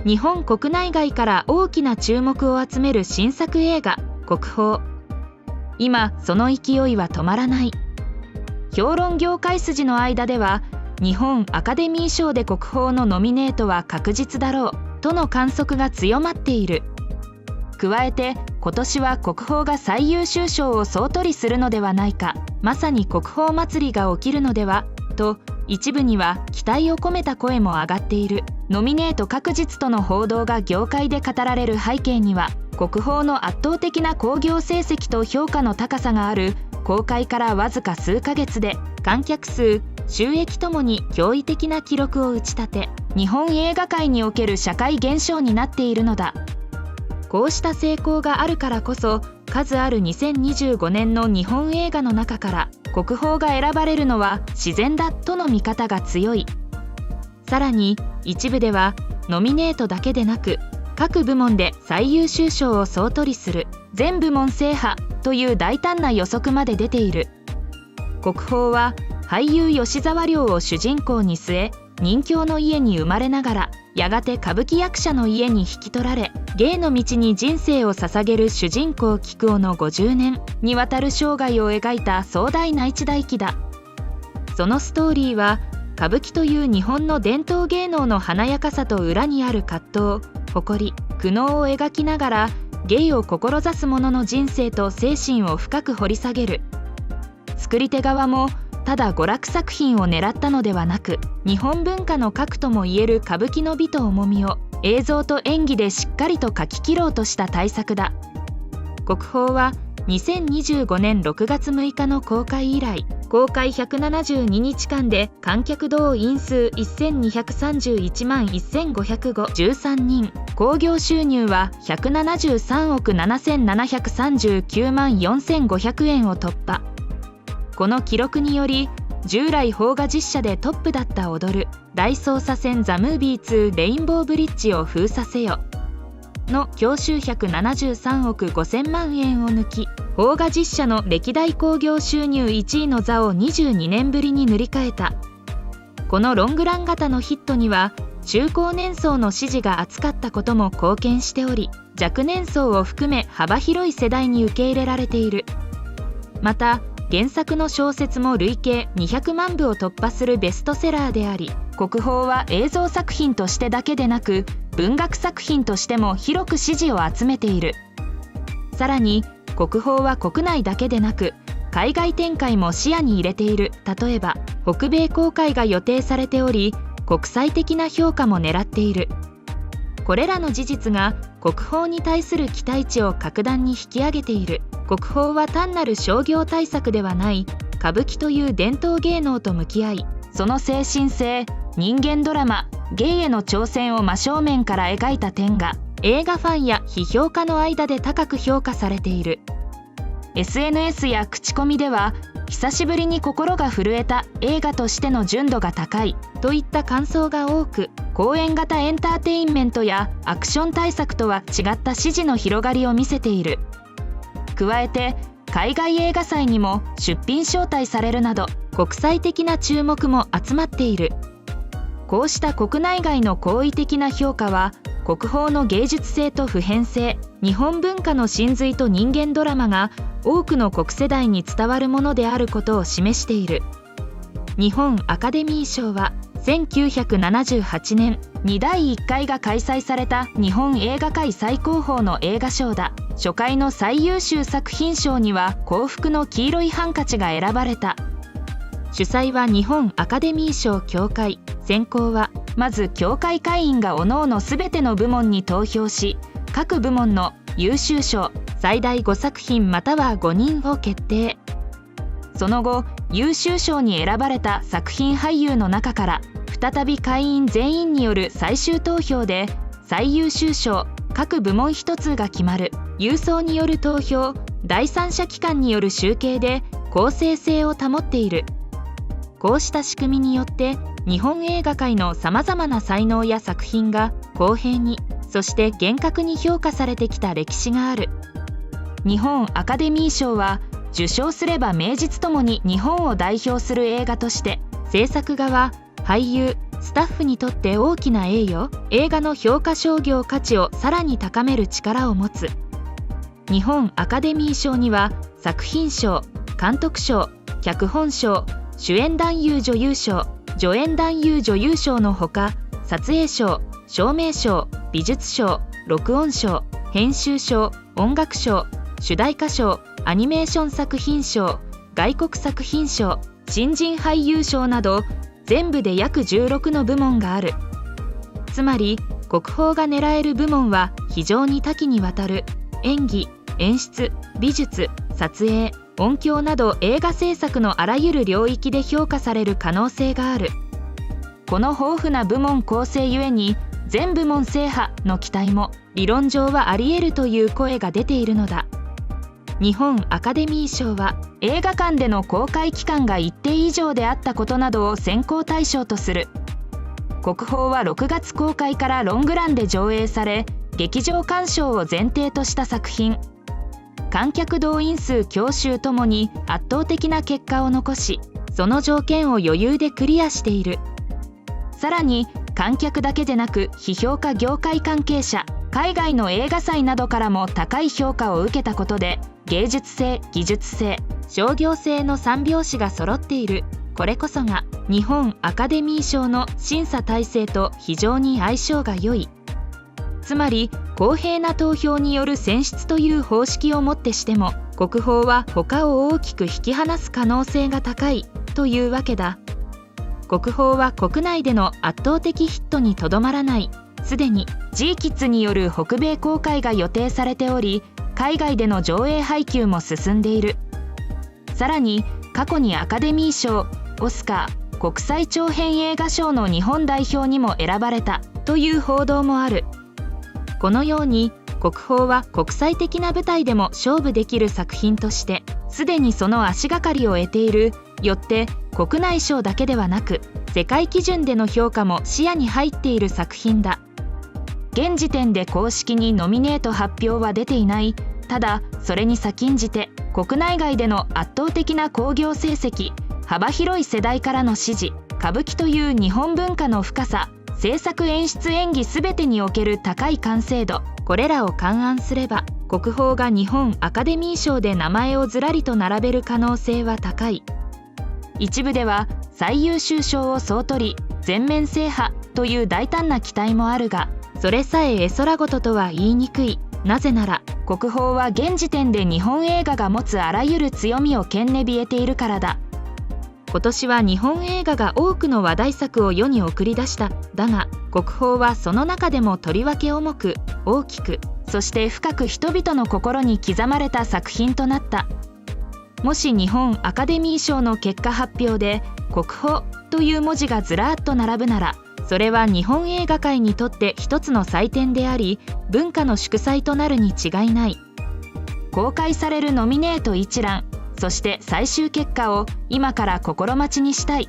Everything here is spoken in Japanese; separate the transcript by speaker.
Speaker 1: 日本国内外から大きな注目を集める新作映画国宝。今その勢いは止まらない。評論業界筋の間では、日本アカデミー賞で国宝のノミネートは確実だろうとの観測が強まっている。加えて今年は国宝が最優秀賞を総取りするのではないか、まさに国宝祭りが起きるのではと一部には期待を込めた声も上がっている。ノミネート確実との報道が業界で語られる背景には、国宝の圧倒的な興行成績と評価の高さがある。公開からわずか数ヶ月で観客数、収益ともに驚異的な記録を打ち立て、日本映画界における社会現象になっているのだ。こうした成功があるからこそ、数ある2025年の日本映画の中から国宝が選ばれるのは自然だとの見方が強い。さらに一部ではノミネートだけでなく、各部門で最優秀賞を総取りする、全部門制覇という大胆な予測まで出ている。国宝は俳優吉沢亮を主人公に据え、任侠の家に生まれながらやがて歌舞伎役者の家に引き取られ、芸の道に人生を捧げる主人公菊男の50年にわたる生涯を描いた壮大な一代記だ。そのストーリーは、歌舞伎という日本の伝統芸能の華やかさと裏にある葛藤、誇り、苦悩を描きながら、芸を志す者の人生と精神を深く掘り下げる。作り手側もただ娯楽作品を狙ったのではなく、日本文化の核ともいえる歌舞伎の美と重みを映像と演技でしっかりと書き切ろうとした大作だ。国宝は2025年6月6日の公開以来、公開172日間で観客動員数1231万1553人、興行収入は173億7739万4500円を突破。この記録により、従来邦画実写でトップだった踊る大捜査線ザ・ムービー2レインボーブリッジを封鎖せよの興収173億5000万円を抜き、邦画実写の歴代興行収入1位の座を22年ぶりに塗り替えた。このロングラン型のヒットには、中高年層の支持が厚かったことも貢献しており、若年層を含め幅広い世代に受け入れられている。また原作の小説も累計200万部を突破するベストセラーであり、国宝は映像作品としてだけでなく文学作品としても広く支持を集めている。さらに国宝は国内だけでなく海外展開も視野に入れている。例えば北米公開が予定されており、国際的な評価も狙っている。これらの事実が国宝に対する期待値を格段に引き上げている。国宝は単なる商業大作ではない、歌舞伎という伝統芸能と向き合い、その精神性、人間ドラマ、芸への挑戦を真正面から描いた点が映画ファンや批評家の間で高く評価されている。 SNS や口コミでは、久しぶりに心が震えた、映画としての純度が高いといった感想が多く、公演型エンターテインメントやアクション大作とは違った支持の広がりを見せている。加えて海外映画祭にも出品招待されるなど、国際的な注目も集まっている。こうした国内外の好意的な評価は、国宝の芸術性と普遍性、日本文化の真髄と人間ドラマが多くの国世代に伝わるものであることを示している。日本アカデミー賞は1978年に第1回が開催された日本映画界最高峰の映画賞だ。初回の最優秀作品賞には幸福の黄色いハンカチが選ばれた。主催は日本アカデミー賞協会。選考はまず協会会員が各々全ての部門に投票し、各部門の優秀賞最大5作品または5人を決定。その後優秀賞に選ばれた作品俳優の中から再び会員全員による最終投票で最優秀賞各部門1つが決まる。郵送による投票、第三者機関による集計で公正性を保っている。こうした仕組みによって日本映画界のさまざまな才能や作品が公平に、そして厳格に評価されてきた歴史がある。日本アカデミー賞は受賞すれば名実ともに日本を代表する映画として、制作側、俳優、スタッフにとって大きな栄誉、映画の評価商業価値をさらに高める力を持つ。日本アカデミー賞には作品賞、監督賞、脚本賞、主演男優女優賞、助演男優女優賞のほか、撮影賞、照明賞、美術賞、録音賞、編集賞、音楽賞、主題歌賞、アニメーション作品賞、外国作品賞、新人俳優賞など全部で約16の部門がある。つまり国宝が狙える部門は非常に多岐にわたる。演技、演出、美術、撮影、音響など映画制作のあらゆる領域で評価される可能性がある。この豊富な部門構成ゆえに全部門制覇の期待も理論上はあり得るという声が出ているのだ。日本アカデミー賞は映画館での公開期間が一定以上であったことなどを選考対象とする。国宝は6月公開からロングランで上映され、劇場鑑賞を前提とした作品。観客動員数強襲ともに圧倒的な結果を残し、その条件を余裕でクリアしている。さらに観客だけでなく批評家業界関係者、海外の映画祭などからも高い評価を受けたことで、芸術性、技術性、商業性の3拍子が揃っている。これこそが日本アカデミー賞の審査体制と非常に相性が良い。つまり公平な投票による選出という方式をもってしても、国宝は他を大きく引き離す可能性が高いというわけだ。国宝は国内での圧倒的ヒットにとどまらない。すでに G-KIDS による北米公開が予定されており、海外での上映配給も進んでいる。さらに過去にアカデミー賞、オスカー、国際長編映画賞の日本代表にも選ばれたという報道もある。このように国宝は国際的な舞台でも勝負できる作品としてすでにその足がかりを得ている。よって国内賞だけではなく世界基準での評価も視野に入っている作品だ。現時点で公式にノミネート発表は出ていない。ただそれに先んじて国内外での圧倒的な興行成績、幅広い世代からの支持、歌舞伎という日本文化の深さ、制作演出演技すべてにおける高い完成度、これらを勘案すれば国宝が日本アカデミー賞で名前をずらりと並べる可能性は高い。一部では最優秀賞を総取り、全面制覇という大胆な期待もあるが、それさえ絵空事とは言いにくい。なぜなら国宝は現時点で日本映画が持つあらゆる強みを懸念びえているからだ。今年は日本映画が多くの話題作を世に送り出した。だが国宝はその中でもとりわけ重く、大きく、そして深く人々の心に刻まれた作品となった。もし日本アカデミー賞の結果発表で国宝という文字がずらっと並ぶなら、それは日本映画界にとって一つの祭典であり、文化の祝祭となるに違いない。公開されるノミネート一覧、そして最終結果を今から心待ちにしたい。